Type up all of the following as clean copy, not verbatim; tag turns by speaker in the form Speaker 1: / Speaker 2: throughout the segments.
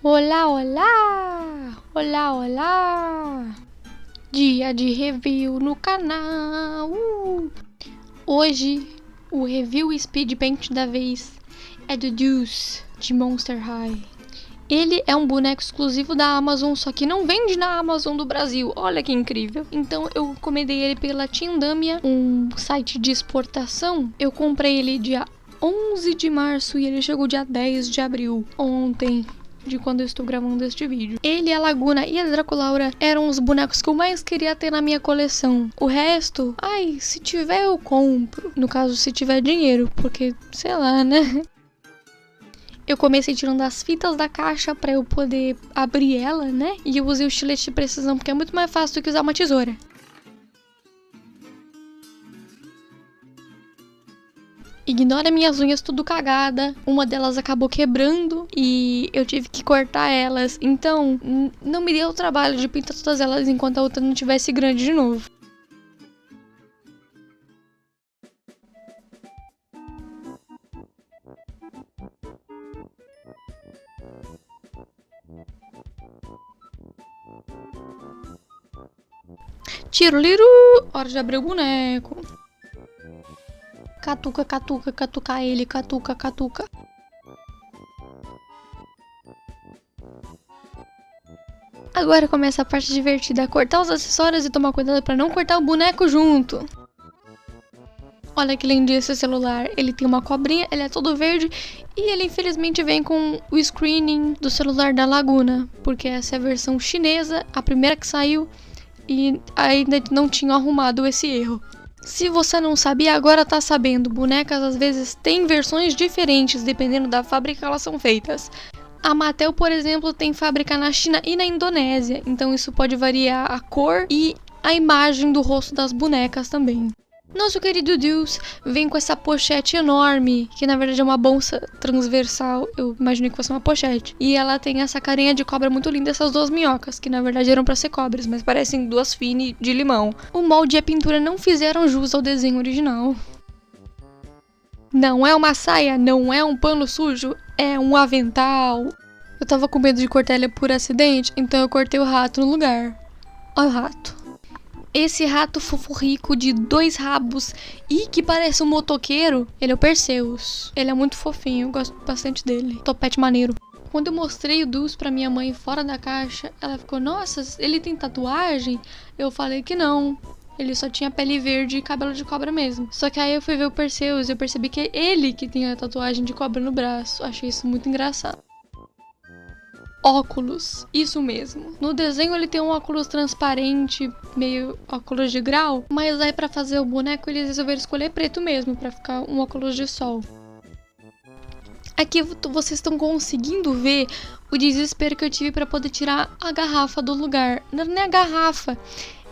Speaker 1: Olá, olá! Olá, olá! Dia de review no canal! Hoje, o review speed paint da vez é do Deuce, de Monster High. Ele é um boneco exclusivo da Amazon, só que não vende na Amazon do Brasil. Olha que incrível. Então eu encomendei ele pela Tindâmia, um site de exportação. Eu comprei ele dia 11 de março e ele chegou dia 10 de abril, ontem, de quando eu estou gravando este vídeo. Ele, a Laguna e a Draculaura eram os bonecos que eu mais queria ter na minha coleção. O resto, se tiver eu compro. No caso, se tiver dinheiro, porque, sei lá, né? Eu comecei tirando as fitas da caixa pra eu poder abrir ela, né? E eu usei o estilete de precisão porque é muito mais fácil do que usar uma tesoura. Ignora minhas unhas tudo cagada. Uma delas acabou quebrando e eu tive que cortar elas. Então, não me deu o trabalho de pintar todas elas enquanto a outra não tivesse grande de novo. Tiro, liru! Hora de abrir o boneco. Catuca, catuca, catuca ele, catuca, catuca. Agora começa a parte divertida, cortar os acessórios e tomar cuidado pra não cortar o boneco junto. Olha que lindo esse celular, ele tem uma cobrinha, ele é todo verde e ele infelizmente vem com o screening do celular da Laguna, porque essa é a versão chinesa, a primeira que saiu e ainda não tinham arrumado esse erro. Se você não sabia, agora tá sabendo, bonecas às vezes têm versões diferentes dependendo da fábrica que elas são feitas. A Mattel, por exemplo, tem fábrica na China e na Indonésia, então isso pode variar a cor e a imagem do rosto das bonecas também. Nosso querido Deuce vem com essa pochete enorme, que na verdade é uma bolsa transversal, eu imaginei que fosse uma pochete. E ela tem essa carinha de cobra muito linda, essas duas minhocas, que na verdade eram pra ser cobras, mas parecem duas Fini de limão. O molde e a pintura não fizeram jus ao desenho original. Não é uma saia, não é um pano sujo, é um avental. Eu tava com medo de cortar ele por acidente, então eu cortei o rato no lugar. Olha o rato. Esse rato fofo rico de 2 rabos e que parece um motoqueiro, ele é o Perseus. Ele é muito fofinho, eu gosto bastante dele. Topete maneiro. Quando eu mostrei o Deuce pra minha mãe fora da caixa, ela ficou, nossa, ele tem tatuagem? Eu falei que não. Ele só tinha pele verde e cabelo de cobra mesmo. Só que aí eu fui ver o Perseus e eu percebi que é ele que tem a tatuagem de cobra no braço. Achei isso muito engraçado. Óculos, isso mesmo. No desenho ele tem um óculos transparente, meio óculos de grau, mas aí pra fazer o boneco eles resolveram escolher preto mesmo, pra ficar um óculos de sol. Aqui vocês estão conseguindo ver o desespero que eu tive pra poder tirar a garrafa do lugar. Não é a garrafa,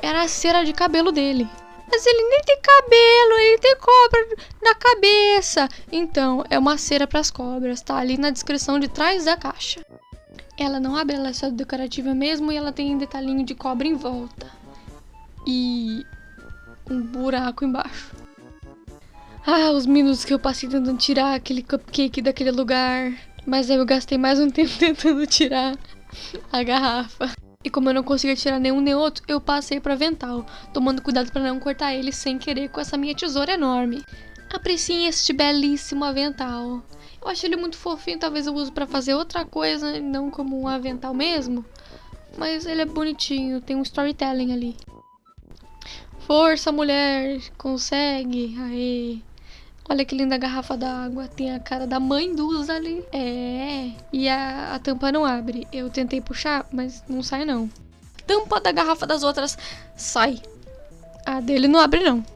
Speaker 1: era a cera de cabelo dele. Mas ele nem tem cabelo, ele tem cobra na cabeça. Então, é uma cera pras cobras, tá ali na descrição de trás da caixa. Ela não abre, ela é só decorativa mesmo e ela tem um detalhinho de cobra em volta. E um buraco embaixo. Os minutos que eu passei tentando tirar aquele cupcake daquele lugar. Mas aí eu gastei mais um tempo tentando tirar a garrafa. E como eu não conseguia tirar nenhum nem outro, eu passei pro avental, tomando cuidado para não cortar ele sem querer com essa minha tesoura enorme. Apreciem este belíssimo avental. Eu acho ele muito fofinho, talvez eu use pra fazer outra coisa, não como um avental mesmo. Mas ele é bonitinho, tem um storytelling ali. Força, mulher! Consegue! Aê! Olha que linda garrafa d'água, tem a cara da mãe dos ali. E a tampa não abre. Eu tentei puxar, mas não sai não. Tampa da garrafa das outras sai. A dele não abre não.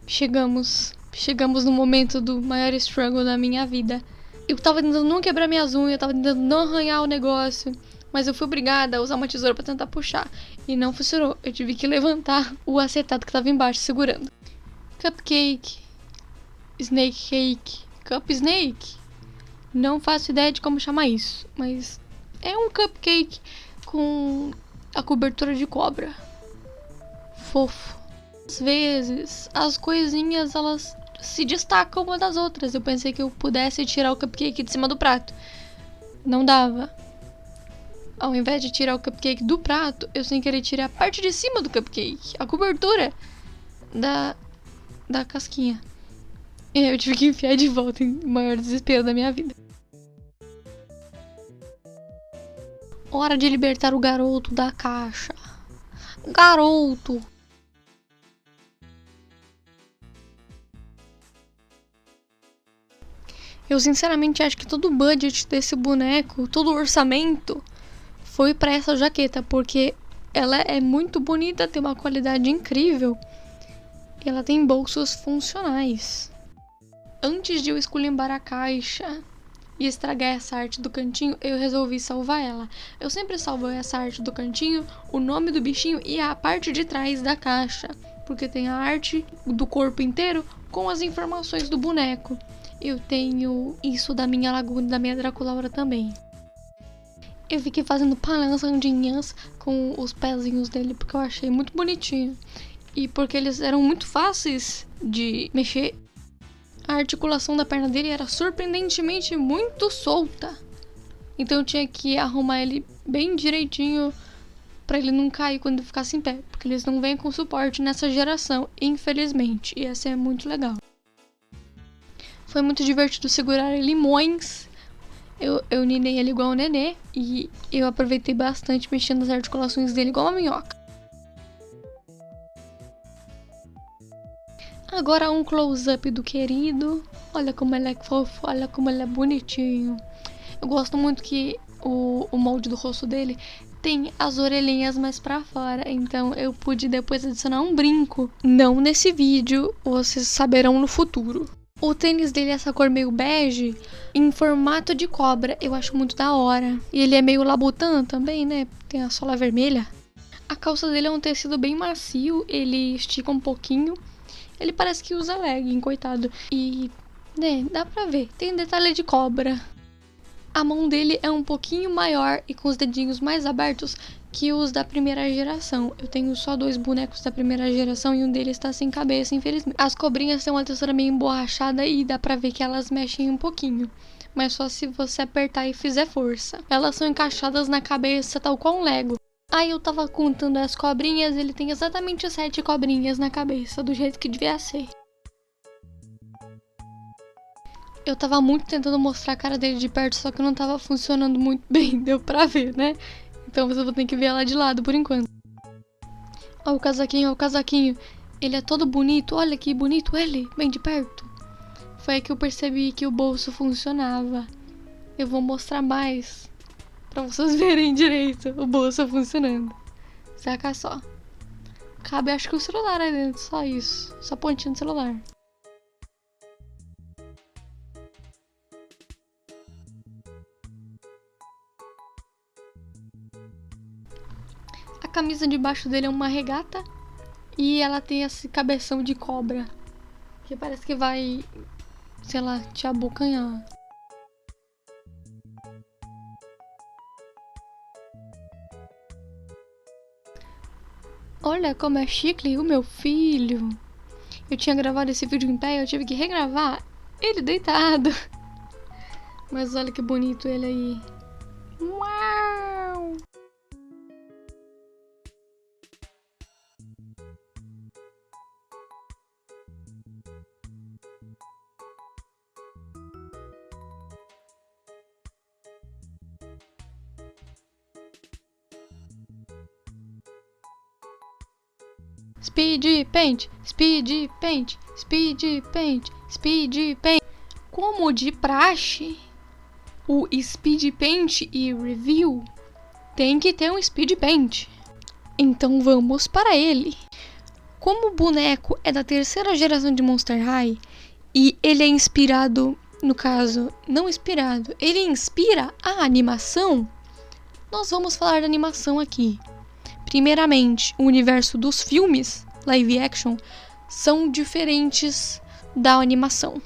Speaker 1: Chegamos no momento do maior struggle da minha vida. Eu tava tentando não quebrar minhas unhas, eu tava tentando não arranhar o negócio, mas eu fui obrigada a usar uma tesoura pra tentar puxar. E não funcionou, eu tive que levantar o acetato que tava embaixo segurando. Cupcake. Snake cake. Cup snake? Não faço ideia de como chamar isso, mas é um cupcake com a cobertura de cobra. Fofo. Às vezes, as coisinhas, elas se destacam uma das outras. Eu pensei que eu pudesse tirar o cupcake de cima do prato. Não dava. Ao invés de tirar o cupcake do prato, eu sem querer tirei a parte de cima do cupcake. A cobertura da casquinha. E aí eu tive que enfiar de volta em maior desespero da minha vida. Hora de libertar o garoto da caixa. Garoto! Eu sinceramente acho que todo o budget desse boneco, todo o orçamento, foi pra essa jaqueta, porque ela é muito bonita, tem uma qualidade incrível e ela tem bolsos funcionais. Antes de eu esculhambar a caixa e estragar essa arte do cantinho, eu resolvi salvar ela. Eu sempre salvo essa arte do cantinho, o nome do bichinho e a parte de trás da caixa, porque tem a arte do corpo inteiro com as informações do boneco. Eu tenho isso da minha Laguna e da minha Draculaura também. Eu fiquei fazendo palançandinhas com os pezinhos dele porque eu achei muito bonitinho. E porque eles eram muito fáceis de mexer. A articulação da perna dele era surpreendentemente muito solta. Então eu tinha que arrumar ele bem direitinho pra ele não cair quando eu ficasse em pé. Porque eles não vêm com suporte nessa geração, infelizmente. E essa é muito legal. Foi muito divertido segurar limões. Eu ninei ele igual o nenê. E eu aproveitei bastante mexendo as articulações dele igual uma minhoca. Agora um close-up do querido. Olha como ele é fofo, olha como ele é bonitinho. Eu gosto muito que o molde do rosto dele tem as orelhinhas mais pra fora. Então eu pude depois adicionar um brinco. Não nesse vídeo, vocês saberão no futuro. O tênis dele é essa cor meio bege, em formato de cobra. Eu acho muito da hora. E ele é meio labutan também, né? Tem a sola vermelha. A calça dele é um tecido bem macio, ele estica um pouquinho. Ele parece que usa legging, coitado. E, né, dá pra ver. Tem detalhe de cobra. A mão dele é um pouquinho maior e com os dedinhos mais abertos que os da primeira geração. Eu tenho só 2 bonecos da primeira geração e um deles tá sem cabeça, infelizmente. As cobrinhas têm uma textura meio emborrachada e dá pra ver que elas mexem um pouquinho. Mas só se você apertar e fizer força. Elas são encaixadas na cabeça tal qual um Lego. Aí eu tava contando as cobrinhas, ele tem exatamente 7 cobrinhas na cabeça, do jeito que devia ser. Eu tava muito tentando mostrar a cara dele de perto, só que não tava funcionando muito bem, deu pra ver, né? Então você vai ter que ver ela de lado por enquanto. Ó o casaquinho, ó o casaquinho. Ele é todo bonito, olha que bonito ele, bem de perto. Foi aí que eu percebi que o bolso funcionava. Eu vou mostrar mais pra vocês verem direito o bolso funcionando. Saca só. Cabe acho que o celular aí dentro, só isso. Só a pontinha do celular. A camisa de baixo dele é uma regata. E ela tem esse cabeção de cobra. Que parece que vai, sei lá, te abocanhar. Olha como é chique o meu filho. Eu tinha gravado esse vídeo em pé e eu tive que regravar ele deitado. Mas olha que bonito ele aí. Uau! Speed Paint, Speed Paint, Speed Paint, Speed Paint. Como de praxe, o Speed Paint e Review tem que ter um Speed Paint. Então vamos para ele. Como o boneco é da terceira geração de Monster High e ele é inspirado, no caso, não inspirado, ele inspira a animação, nós vamos falar da animação aqui. Primeiramente, o universo dos filmes live action são diferentes da animação.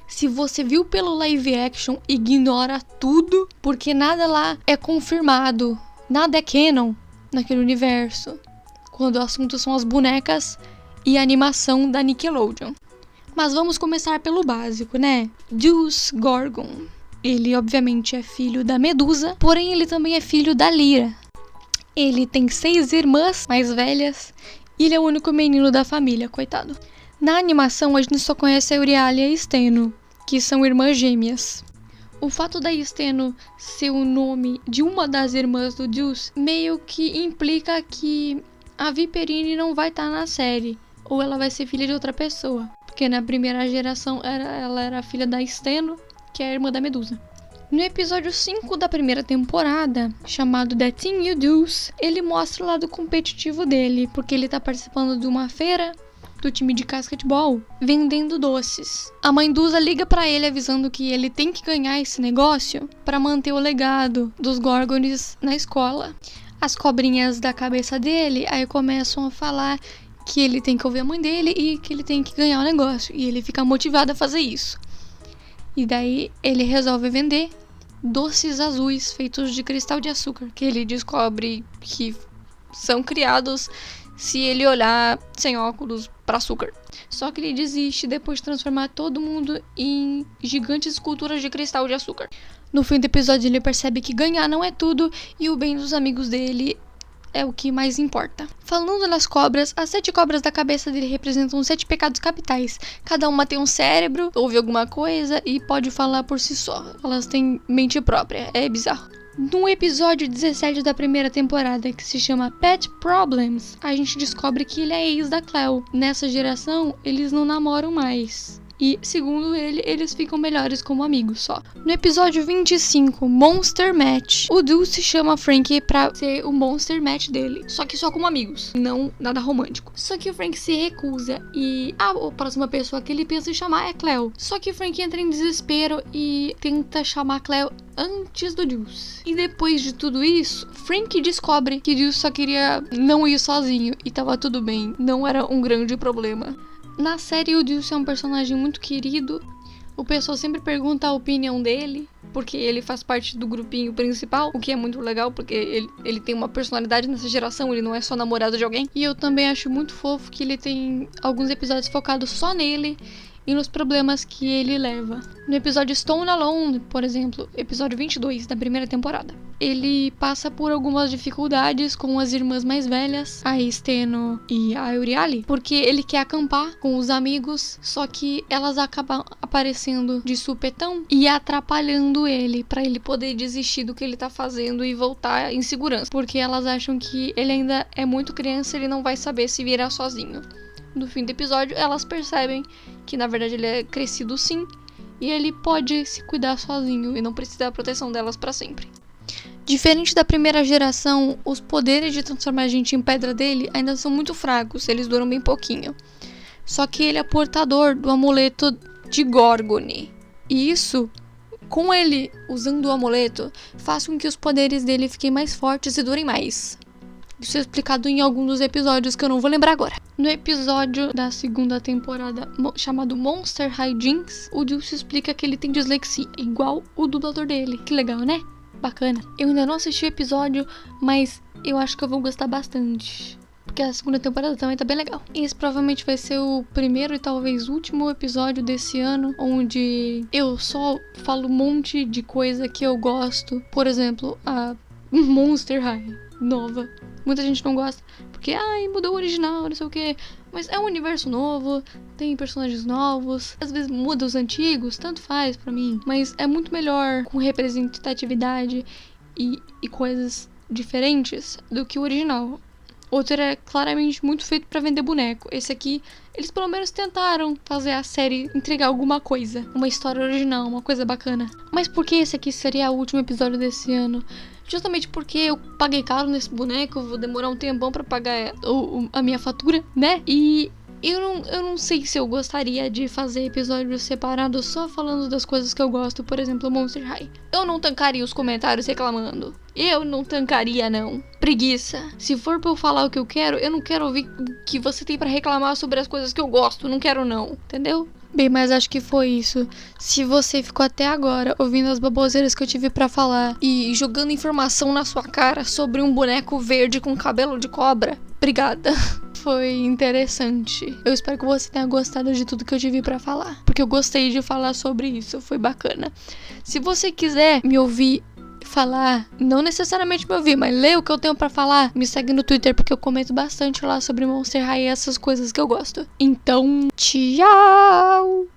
Speaker 1: Se você viu pelo live action, ignora tudo, porque nada lá é confirmado, nada é canon naquele universo. Quando o assunto são as bonecas e animação da Nickelodeon. Mas vamos começar pelo básico, né? Deuce Gorgon. Ele, obviamente, é filho da Medusa, porém ele também é filho da Lyra. Ele tem 6 irmãs mais velhas e ele é o único menino da família, coitado. Na animação, a gente só conhece a Euryale e a Steno, que são irmãs gêmeas. O fato da Steno ser o nome de uma das irmãs do Deuce meio que implica que a Viperine não vai estar na série, ou ela vai ser filha de outra pessoa. Porque na primeira geração ela era filha da Steno, que é a irmã da Medusa. No episódio 5 da primeira temporada, chamado The Thing You Deuce, ele mostra o lado competitivo dele, porque ele tá participando de uma feira do time de basquetebol, vendendo doces. A mãe Dusa liga pra ele avisando que ele tem que ganhar esse negócio pra manter o legado dos Gorgons na escola. As cobrinhas da cabeça dele aí começam a falar que ele tem que ouvir a mãe dele e que ele tem que ganhar o negócio. E ele fica motivado a fazer isso. E daí ele resolve vender doces azuis feitos de cristal de açúcar, que ele descobre que são criados se ele olhar sem óculos para açúcar. Só que ele desiste depois de transformar todo mundo em gigantes esculturas de cristal de açúcar. No fim do episódio ele percebe que ganhar não é tudo e o bem dos amigos dele é o que mais importa. Falando nas cobras, as 7 cobras da cabeça dele representam 7 pecados capitais. Cada uma tem um cérebro, ouve alguma coisa e pode falar por si só. Elas têm mente própria, é bizarro. No episódio 17 da primeira temporada, que se chama Pet Problems, a gente descobre que ele é ex da Cleo. Nessa geração, eles não namoram mais. E, segundo ele, eles ficam melhores como amigos só. No episódio 25, Monster Match, o Deuce chama Frank pra ser o Monster Match dele. Só que só como amigos, não nada romântico. Só que o Frank se recusa e a próxima pessoa que ele pensa em chamar é Cleo. Só que o Frank entra em desespero e tenta chamar a Cleo antes do Deuce. E depois de tudo isso, Frank descobre que Deuce só queria não ir sozinho e tava tudo bem, não era um grande problema. Na série, o Deuce é um personagem muito querido. O pessoal sempre pergunta a opinião dele, porque ele faz parte do grupinho principal, o que é muito legal, porque ele tem uma personalidade nessa geração, ele não é só namorado de alguém. E eu também acho muito fofo que ele tem alguns episódios focados só nele e nos problemas que ele leva. No episódio Stone Alone, por exemplo, episódio 22 da primeira temporada, ele passa por algumas dificuldades com as irmãs mais velhas, a Steno e a Euryale, porque ele quer acampar com os amigos, só que elas acabam aparecendo de supetão e atrapalhando ele, pra ele poder desistir do que ele tá fazendo e voltar em segurança, porque elas acham que ele ainda é muito criança, ele não vai saber se virar sozinho. No fim do episódio, elas percebem que na verdade ele é crescido sim, e ele pode se cuidar sozinho e não precisa da proteção delas pra sempre. Diferente da primeira geração, os poderes de transformar a gente em pedra dele ainda são muito fracos, eles duram bem pouquinho. Só que ele é portador do amuleto de Gorgone. E isso, com ele usando o amuleto, faz com que os poderes dele fiquem mais fortes e durem mais. Isso é explicado em algum dos episódios que eu não vou lembrar agora. No episódio da segunda temporada, chamado Monster Hijinks, o Deuce explica que ele tem dislexia, igual o dublador dele. Que legal, né? Bacana. Eu ainda não assisti o episódio, mas eu acho que eu vou gostar bastante, porque a segunda temporada também tá bem legal. Esse provavelmente vai ser o primeiro e talvez último episódio desse ano, onde eu só falo um monte de coisa que eu gosto. Por exemplo, a Monster High nova. Muita gente não gosta, porque mudou o original, não sei o que. Mas é um universo novo, tem personagens novos. Às vezes muda os antigos, tanto faz pra mim. Mas é muito melhor com representatividade e coisas diferentes do que o original. Outro é claramente muito feito pra vender boneco. Esse aqui, eles pelo menos tentaram fazer a série entregar alguma coisa. Uma história original, uma coisa bacana. Mas por que esse aqui seria o último episódio desse ano? Justamente porque eu paguei caro nesse boneco, vou demorar um tempão pra pagar a minha fatura, né? E eu não sei se eu gostaria de fazer episódios separados só falando das coisas que eu gosto, por exemplo, Monster High. Eu não tancaria os comentários reclamando. Eu não tancaria, não. Preguiça. Se for pra eu falar o que eu quero, eu não quero ouvir o que você tem pra reclamar sobre as coisas que eu gosto. Não quero, não. Entendeu? Bem, mas acho que foi isso. Se você ficou até agora ouvindo as baboseiras que eu tive pra falar e jogando informação na sua cara sobre um boneco verde com cabelo de cobra, obrigada. foi interessante. Eu espero que você tenha gostado de tudo que eu tive pra falar, porque eu gostei de falar sobre isso, foi bacana. Se você quiser me ouvir falar, não necessariamente me ouvir, mas ler o que eu tenho pra falar, me segue no Twitter, porque eu comento bastante lá sobre Monster High e essas coisas que eu gosto. Então, tchau!